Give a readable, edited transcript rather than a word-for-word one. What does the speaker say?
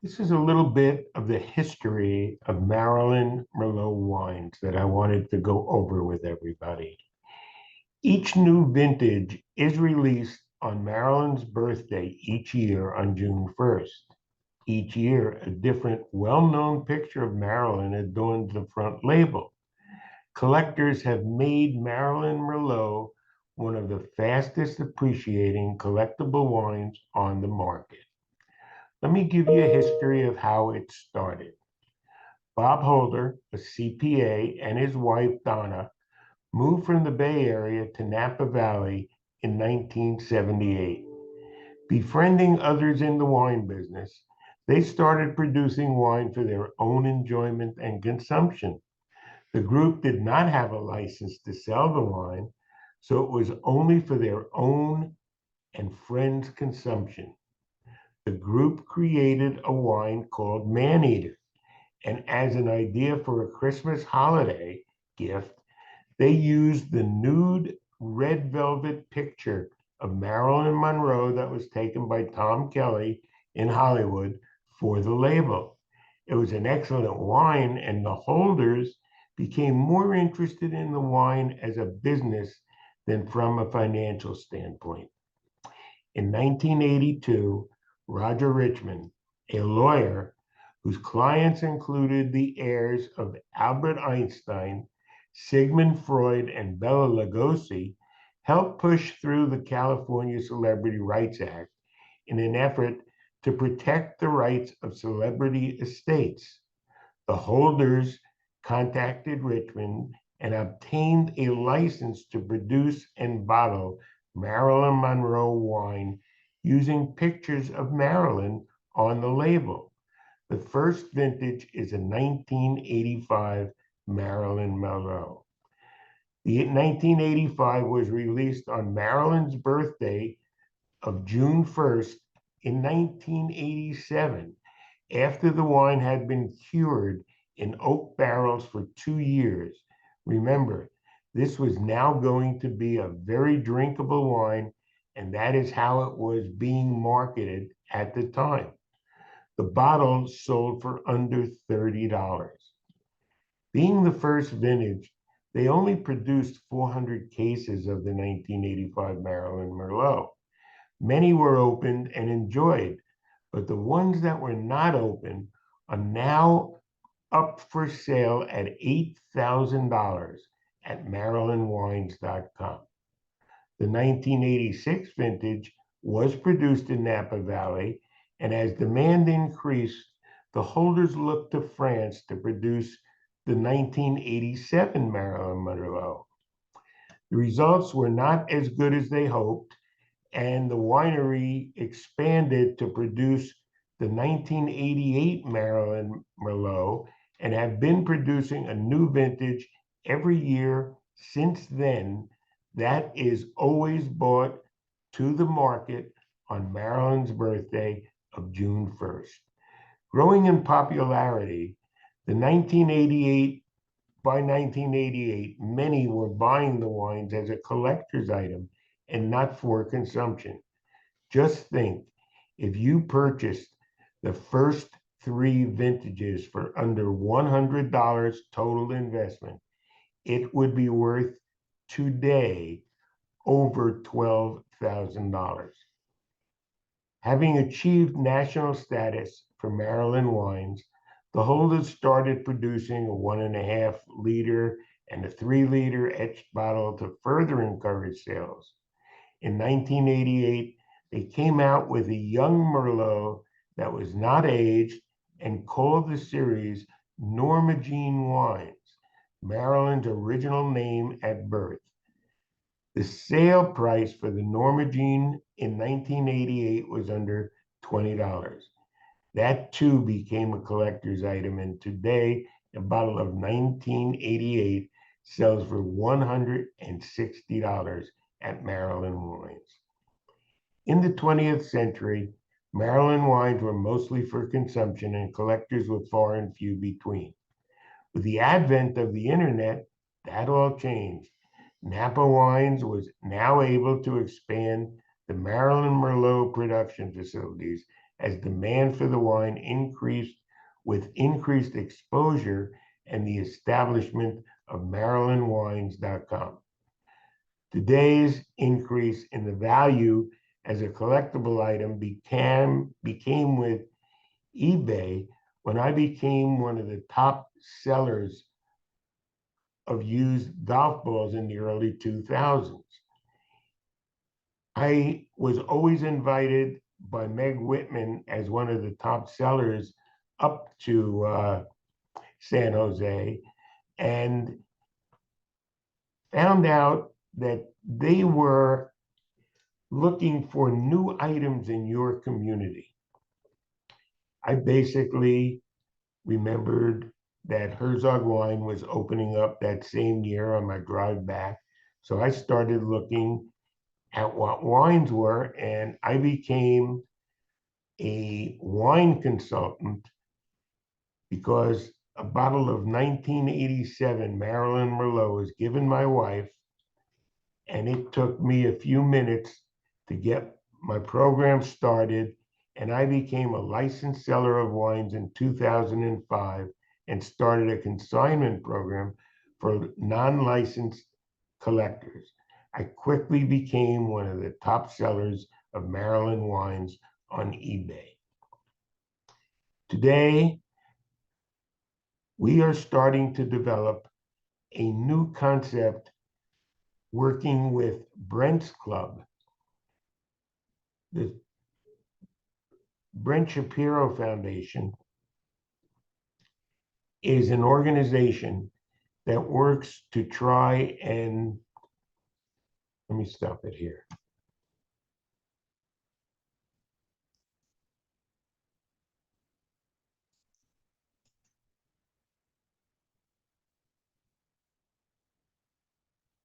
This is a little bit of the history of Marilyn Merlot wines that I wanted to go over with everybody. Each new vintage is released on Marilyn's birthday each year on June 1st. Each year, a different well-known picture of Marilyn adorns the front label. Collectors have made Marilyn Merlot one of the fastest appreciating collectible wines on the market. Let me give you a history of how it started. Bob Holder, a CPA, and his wife Donna moved from the Bay Area to Napa Valley in 1978. Befriending others in the wine business, they started producing wine for their own enjoyment and consumption. The group did not have a license to sell the wine, so it was only for their own and friends' consumption. The group created a wine called Maneater, and as an idea for a Christmas holiday gift, they used the nude red velvet picture of Marilyn Monroe that was taken by Tom Kelly in Hollywood for the label. It was an excellent wine, and the holders became more interested in the wine as a business than from a financial standpoint. In 1982, Roger Richmond, a lawyer whose clients included the heirs of Albert Einstein, Sigmund Freud, and Bela Lugosi, helped push through the California Celebrity Rights Act in an effort to protect the rights of celebrity estates. The holders contacted Richmond and obtained a license to produce and bottle Marilyn Monroe wine using pictures of Marilyn on the label. The first vintage is a 1985 Marilyn Monroe. The 1985 was released on Marilyn's birthday of June 1st in 1987, after the wine had been cured in oak barrels for 2 years. Remember, this was now going to be a very drinkable wine, and that is how it was being marketed at the time. The bottle sold for under $30. Being the first vintage, they only produced 400 cases of the 1985 Marilyn Merlot. Many were opened and enjoyed, but the ones that were not open are now up for sale at $8,000 at MarilynWines.com. The 1986 vintage was produced in Napa Valley, and as demand increased, the holders looked to France to produce the 1987 Marilyn Monroe. The results were not as good as they hoped, and the winery expanded to produce the 1988 Marilyn Merlot and have been producing a new vintage every year since then that is always bought to the market on Marilyn's birthday of June 1st. Growing in popularity, the 1988 by 1988, many were buying the wines as a collector's item and not for consumption. Just think, if you purchased the first three vintages for under $100 total investment, it would be worth today over $12,000. Having achieved national status for Marilyn wines, the holders started producing a 1.5 liter and a 3 liter etched bottle to further encourage sales. In 1988, they came out with a young Merlot that was not aged and called the series Norma Jean Wines, Marilyn's original name at birth. The sale price for the Norma Jean in 1988 was under $20. That too became a collector's item, and today a bottle of 1988 sells for $160 at Marilyn Wines. In the 20th century, Marilyn wines were mostly for consumption, and collectors were far and few between. With the advent of the internet, that all changed. Napa Wines was now able to expand the Marilyn Merlot production facilities as demand for the wine increased with increased exposure and the establishment of MarylandWines.com. Today's increase in the value as a collectible item became with eBay when I became one of the top sellers of used golf balls in the early 2000s. I was always invited by Meg Whitman as one of the top sellers up to San Jose, and found out that they were looking for new items in your community. I basically remembered that Herzog Wine was opening up that same year on my drive back. So I started looking at what wines were, and I became a wine consultant because a bottle of 1987 Maryland Merlot was given my wife, and it took me a few minutes to get my program started, and I became a licensed seller of wines in 2005 and started a consignment program for non-licensed collectors. I quickly became one of the top sellers of Maryland wines on eBay. Today, we are starting to develop a new concept working with Brent's Club. The Brent Shapiro Foundation is an organization that works to try and, let me stop it here.